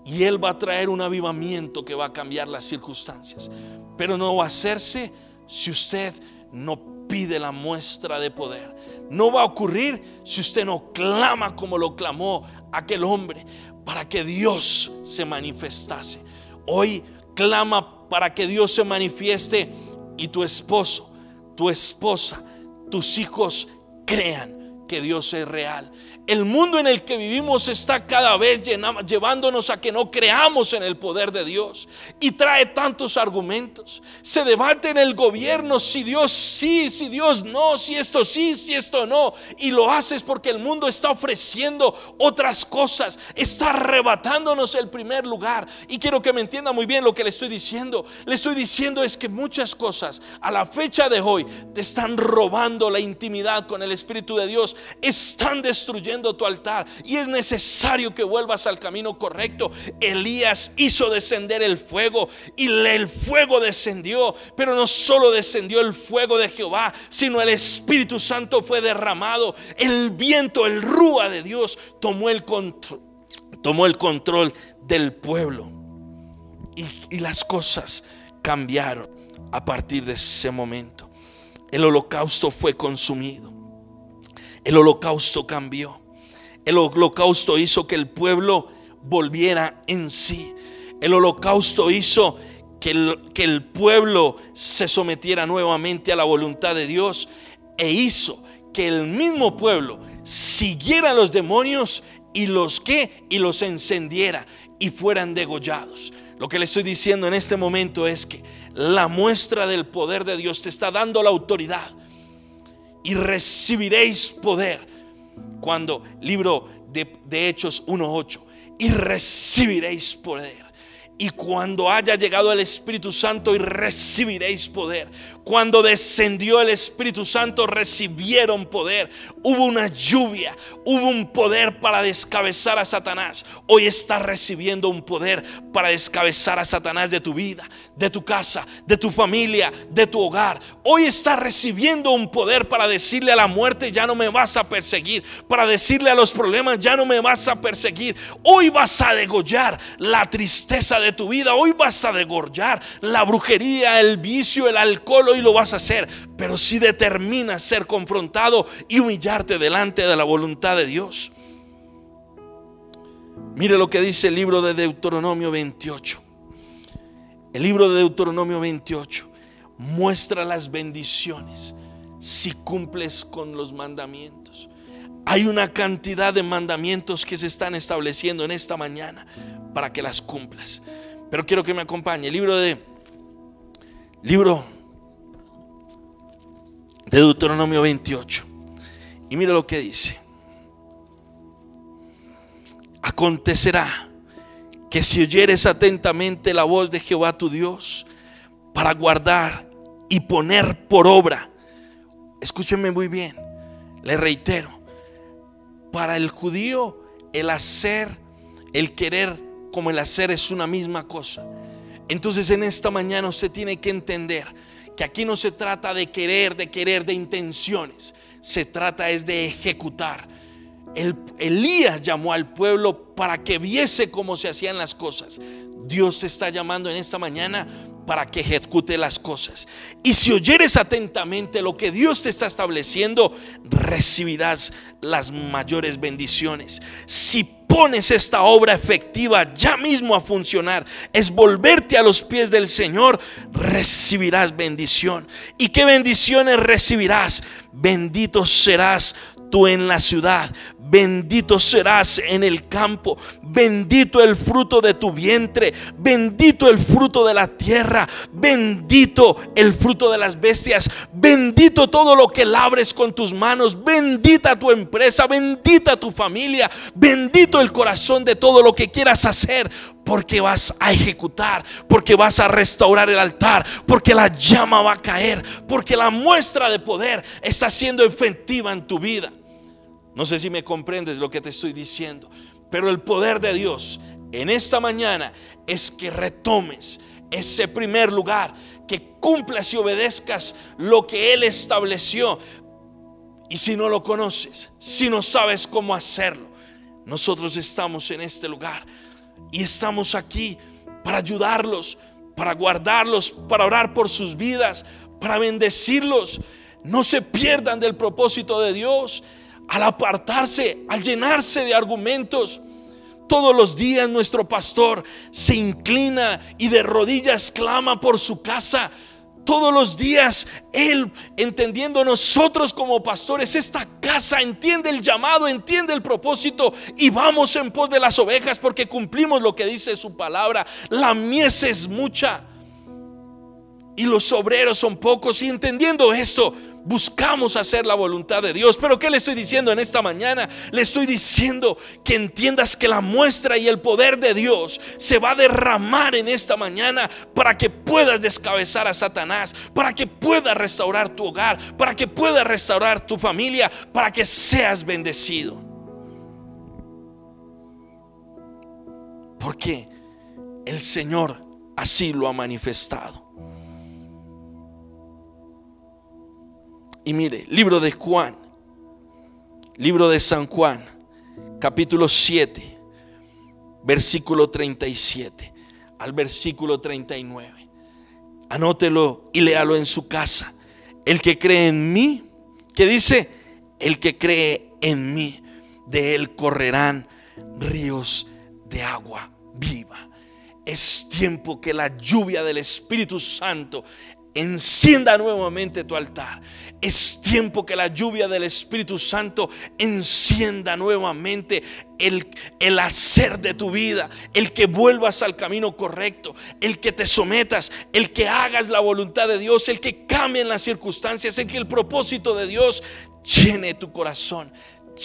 y Él va a traer un avivamiento que va a cambiar las circunstancias. Pero no va a hacerse si usted no pide la muestra de poder. No va a ocurrir si usted no clama como lo clamó aquel hombre para que Dios se manifestase. Hoy clama para que Dios se manifieste, y tu esposo, tu esposa, tus hijos crean que Dios es real. El mundo en el que vivimos está cada vez llevándonos a que no creamos en el poder de Dios, y trae tantos argumentos. Se debate en el gobierno si Dios sí, si Dios no, si esto sí, si esto no, y lo haces porque el mundo está ofreciendo otras cosas, está arrebatándonos el primer lugar. Y quiero que me entienda muy bien lo que le estoy diciendo. Le estoy diciendo es que muchas cosas a la fecha de hoy te están robando la intimidad con el Espíritu de Dios, están destruyendo tu altar, y es necesario que vuelvas al camino correcto. Elías hizo descender el fuego, y el fuego descendió, pero no solo descendió el fuego de Jehová, sino el Espíritu Santo fue derramado. El viento, el rúa de Dios tomó el control del pueblo, y las cosas cambiaron a partir de ese momento. El holocausto fue consumido, el holocausto cambió. El holocausto hizo que el pueblo volviera en sí. El holocausto hizo que el pueblo se sometiera nuevamente a la voluntad de Dios, e hizo que el mismo pueblo siguiera a los demonios y los encendiera y fueran degollados. Lo que le estoy diciendo en este momento es que la muestra del poder de Dios te está dando la autoridad, y recibiréis poder. Cuando libro de Hechos 1:8, y recibiréis poder. Y cuando haya llegado el Espíritu Santo, y recibiréis poder. Cuando descendió el Espíritu Santo, recibieron poder. Hubo una lluvia, hubo un poder para descabezar a Satanás. Hoy estás recibiendo un poder para descabezar a Satanás de tu vida, de tu casa, de tu familia, de tu hogar. Hoy estás recibiendo un poder para decirle a la muerte: ya no me vas a perseguir. Para decirle a los problemas: ya no me vas a perseguir. Hoy vas a degollar la tristeza de tu vida. Hoy vas a degollar la brujería, el vicio, el alcohol. Hoy lo vas a hacer, pero si determinas ser confrontado y humillarte delante de la voluntad de Dios. Mire lo que dice el libro de Deuteronomio 28. El libro de Deuteronomio 28 muestra las bendiciones si cumples con los mandamientos. Hay una cantidad de mandamientos que se están estableciendo en esta mañana para que las cumplas, pero quiero que me acompañe. Libro de Deuteronomio 28, y mira lo que dice: acontecerá que si oyeres atentamente la voz de Jehová tu Dios, para guardar y poner por obra. Escúchenme muy bien, le reitero: para el judío el hacer, el querer como el hacer es una misma cosa. Entonces en esta mañana usted tiene que entender que aquí no se trata de querer, de intenciones. Se trata es de ejecutar. Elías llamó al pueblo para que viese cómo se hacían las cosas. Dios te está llamando en esta mañana para que ejecute las cosas. Y si oyeres atentamente lo que Dios te está estableciendo, recibirás las mayores bendiciones. Si pones esta obra efectiva ya mismo a funcionar, es volverte a los pies del Señor, recibirás bendición. ¿Y qué bendiciones recibirás? Bendito serás tú en la ciudad, bendito serás en el campo, bendito el fruto de tu vientre, bendito el fruto de la tierra, bendito el fruto de las bestias, bendito todo lo que labres con tus manos, bendita tu empresa, bendita tu familia, bendito el corazón de todo lo que quieras hacer, porque vas a ejecutar, porque vas a restaurar el altar, porque la llama va a caer, porque la muestra de poder está siendo efectiva en tu vida. No sé si me comprendes lo que te estoy diciendo, pero el poder de Dios en esta mañana es que retomes ese primer lugar, que cumplas y obedezcas lo que Él estableció. Y si no lo conoces, si no sabes cómo hacerlo, nosotros estamos en este lugar y estamos aquí para ayudarlos, para guardarlos, para orar por sus vidas, para bendecirlos. No se pierdan del propósito de Dios al apartarse, al llenarse de argumentos. Todos los días nuestro pastor se inclina y de rodillas clama por su casa. Todos los días él, entendiendo nosotros como pastores, esta casa entiende el llamado, entiende el propósito, y vamos en pos de las ovejas porque cumplimos lo que dice su palabra. La mies es mucha y los obreros son pocos, y entendiendo esto buscamos hacer la voluntad de Dios. Pero ¿qué le estoy diciendo en esta mañana? Le estoy diciendo que entiendas que la muestra y el poder de Dios se va a derramar en esta mañana para que puedas descabezar a Satanás, para que puedas restaurar tu hogar, para que puedas restaurar tu familia, para que seas bendecido. Porque el Señor así lo ha manifestado. Y mire, libro de Juan, libro de San Juan, capítulo 7, versículo 37 al versículo 39. Anótelo y léalo en su casa. El que cree en mí, ¿qué dice? El que cree en mí, de él correrán ríos de agua viva. Es tiempo que la lluvia del Espíritu Santo encienda nuevamente tu altar. Es tiempo que la lluvia del Espíritu Santo encienda nuevamente el hacer de tu vida, el que vuelvas al camino correcto, el que te sometas, el que hagas la voluntad de Dios, el que cambien las circunstancias, el que el propósito de Dios llene tu corazón,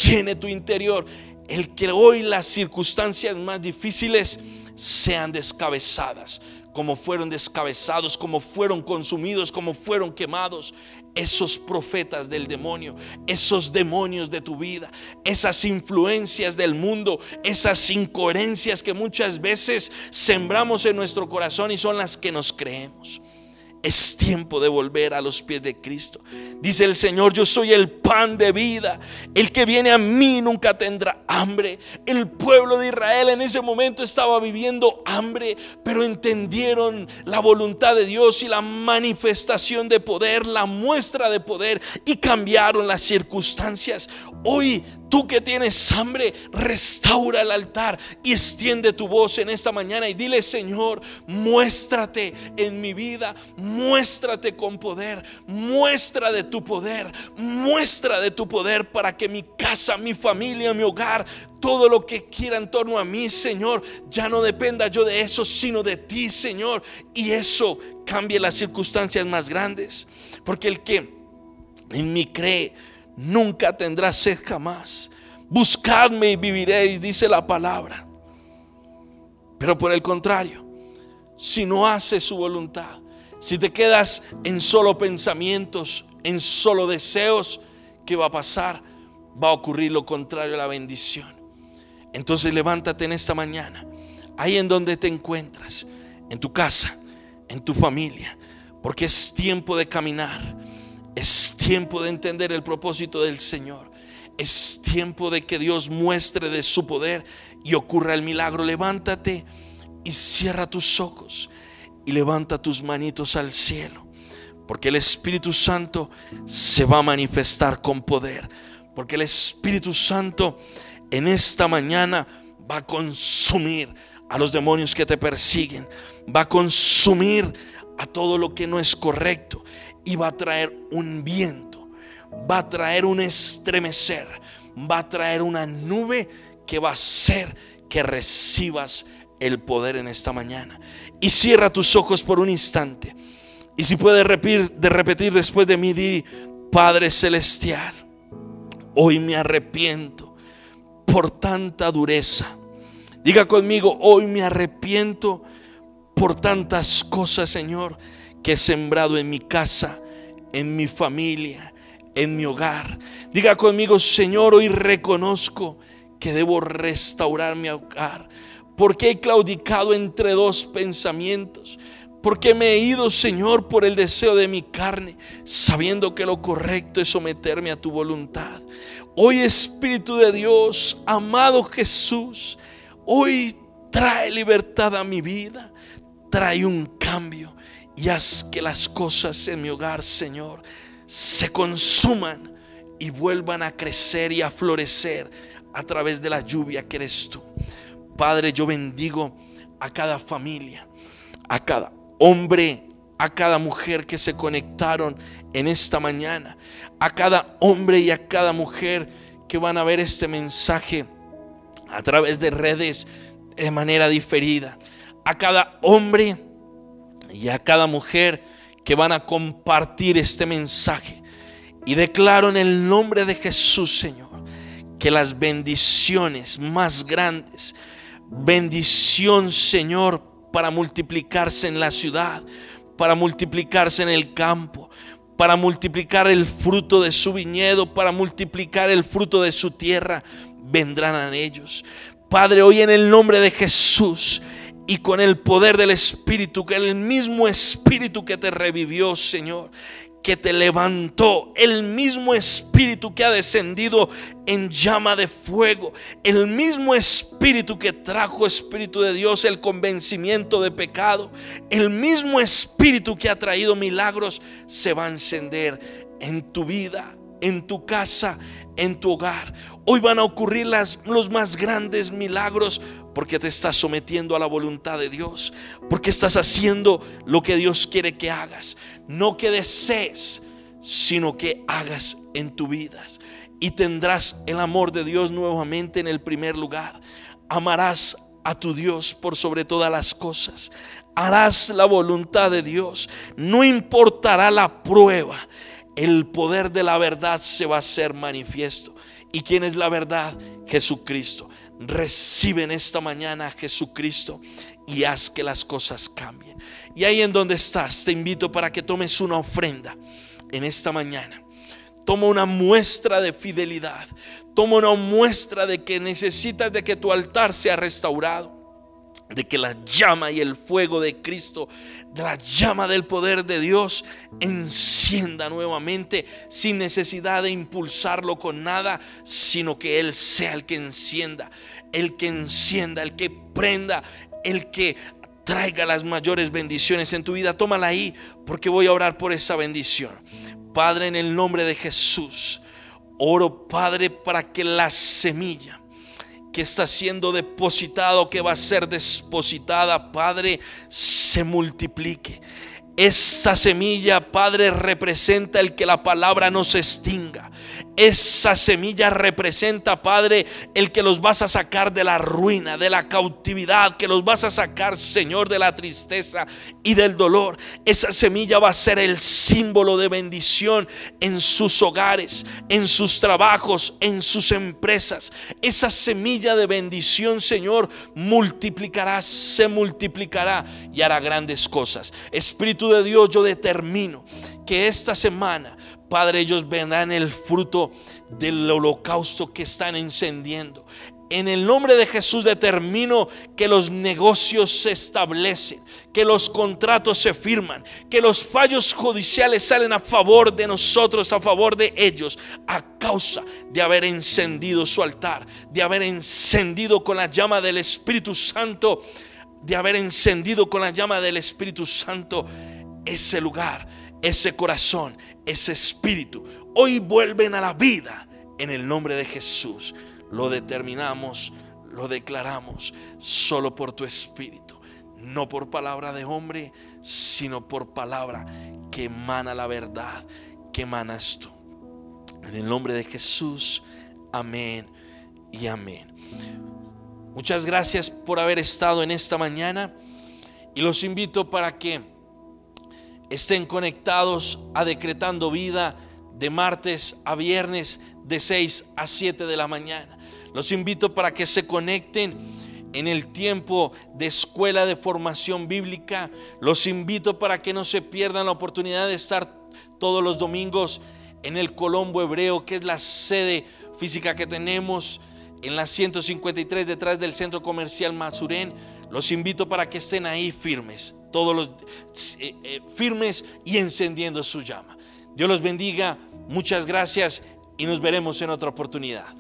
llene tu interior, el que hoy las circunstancias más difíciles sean descabezadas, como fueron descabezados, como fueron consumidos, como fueron quemados esos profetas del demonio, esos demonios de tu vida, esas influencias del mundo, esas incoherencias que muchas veces sembramos en nuestro corazón y son las que nos creemos. Es tiempo de volver a los pies de Cristo. Dice el Señor: yo soy el pan de vida, el que viene a mí nunca tendrá hambre. El pueblo de Israel en ese momento estaba viviendo hambre, pero entendieron la voluntad de Dios y la manifestación de poder, la muestra de poder, y cambiaron las circunstancias. Hoy tú que tienes hambre, restaura el altar y extiende tu voz en esta mañana y dile: Señor, muéstrate en mi vida, muéstrate con poder, muestra de tu poder, muestra de tu poder, para que mi casa, mi familia, mi hogar, todo lo que quiera en torno a mí, Señor, ya no dependa yo de eso, sino de ti, Señor, y eso cambie las circunstancias más grandes. Porque el que en mí cree nunca tendrá sed jamás. Buscadme y viviréis, dice la palabra. Pero por el contrario, si no haces su voluntad, si te quedas en solo pensamientos, en solo deseos, ¿qué va a pasar? Va a ocurrir lo contrario a la bendición. Entonces levántate en esta mañana, ahí en donde te encuentras, en tu casa, en tu familia, porque es tiempo de caminar. Es tiempo de entender el propósito del Señor. Es tiempo de que Dios muestre de su poder y ocurra el milagro. Levántate y cierra tus ojos y levanta tus manitos al cielo, porque el Espíritu Santo se va a manifestar con poder. Porque el Espíritu Santo en esta mañana va a consumir a los demonios que te persiguen, va a consumir a todo lo que no es correcto, y va a traer un viento, va a traer un estremecer, va a traer una nube que va a hacer que recibas el poder en esta mañana. Y cierra tus ojos por un instante, y si puedes repetir después de mí, di: Padre Celestial, hoy me arrepiento por tanta dureza. Diga conmigo: hoy me arrepiento por tantas cosas, Señor, que he sembrado en mi casa, en mi familia, en mi hogar. Diga conmigo: Señor, hoy reconozco que debo restaurar mi hogar, porque he claudicado entre dos pensamientos, porque me he ido, Señor, por el deseo de mi carne, sabiendo que lo correcto es someterme a tu voluntad. Hoy, Espíritu de Dios, amado Jesús, hoy trae libertad a mi vida, trae un cambio, y haz que las cosas en mi hogar, Señor, se consuman y vuelvan a crecer y a florecer a través de la lluvia que eres tú. Padre, yo bendigo a cada familia, a cada hombre, a cada mujer que se conectaron en esta mañana, a cada hombre y a cada mujer que van a ver este mensaje a través de redes de manera diferida, a cada hombre y a cada mujer que van a compartir este mensaje. Y declaro en el nombre de Jesús, Señor, que las bendiciones más grandes, bendición, Señor, para multiplicarse en la ciudad, para multiplicarse en el campo, para multiplicar el fruto de su viñedo, para multiplicar el fruto de su tierra, vendrán a ellos. Padre, hoy en el nombre de Jesús y con el poder del Espíritu, que el mismo Espíritu que te revivió, Señor, que te levantó, el mismo Espíritu que ha descendido en llama de fuego, el mismo Espíritu que trajo, Espíritu de Dios, el convencimiento de pecado, el mismo Espíritu que ha traído milagros, se va a encender en tu vida, en tu casa, en tu hogar. Hoy van a ocurrir los más grandes milagros, porque te estás sometiendo a la voluntad de Dios, porque estás haciendo lo que Dios quiere que hagas. No que desees, sino que hagas en tu vida. Y tendrás el amor de Dios nuevamente en el primer lugar. Amarás a tu Dios por sobre todas las cosas. Harás la voluntad de Dios. No importará la prueba. El poder de la verdad se va a hacer manifiesto. ¿Y quién es la verdad? Jesucristo. Recibe en esta mañana a Jesucristo y haz que las cosas cambien. Y ahí en donde estás, te invito para que tomes una ofrenda en esta mañana. Toma una muestra de fidelidad. Toma una muestra de que necesitas de que tu altar sea restaurado, de que la llama y el fuego de Cristo, de la llama del poder de Dios, encienda nuevamente, sin necesidad de impulsarlo con nada, sino que Él sea el que encienda, el que prenda, el que traiga las mayores bendiciones en tu vida. Tómala ahí, porque voy a orar por esa bendición. Padre, en el nombre de Jesús, oro, Padre, para que la semilla que está siendo depositada o que va a ser depositada, Padre, se multiplique. Esa semilla, Padre, representa el que la palabra no se extinga. Esa semilla representa, Padre, el que los vas a sacar de la ruina, de la cautividad, que los vas a sacar, Señor, de la tristeza y del dolor. Esa semilla va a ser el símbolo de bendición en sus hogares, en sus trabajos, en sus empresas. Esa semilla de bendición, Señor, multiplicará, se multiplicará y hará grandes cosas. Espíritu de Dios, yo determino que esta semana, Padre, ellos verán el fruto del holocausto que están encendiendo. En el nombre de Jesús determino que los negocios se establecen, que los contratos se firman, que los fallos judiciales salen a favor de nosotros, a favor de ellos, a causa de haber encendido su altar, de haber encendido con la llama del Espíritu Santo, de haber encendido con la llama del Espíritu Santo ese lugar, ese corazón, ese espíritu. Hoy vuelven a la vida en el nombre de Jesús. Lo determinamos, lo declaramos solo por tu espíritu, no por palabra de hombre, sino por palabra que emana la verdad, que emanas tú. En el nombre de Jesús, amén y amén. Muchas gracias por haber estado en esta mañana y los invito para que estén conectados a Decretando Vida de martes a viernes de 6 a 7 de la mañana. Los invito para que se conecten en el tiempo de escuela de formación bíblica. Los invito para que no se pierdan la oportunidad de estar todos los domingos en el Colombo Hebreo, que es la sede física que tenemos en la 153 detrás del Centro Comercial Mazurén. Los invito para que estén ahí firmes, firmes y encendiendo su llama. Dios los bendiga, muchas gracias y nos veremos en otra oportunidad.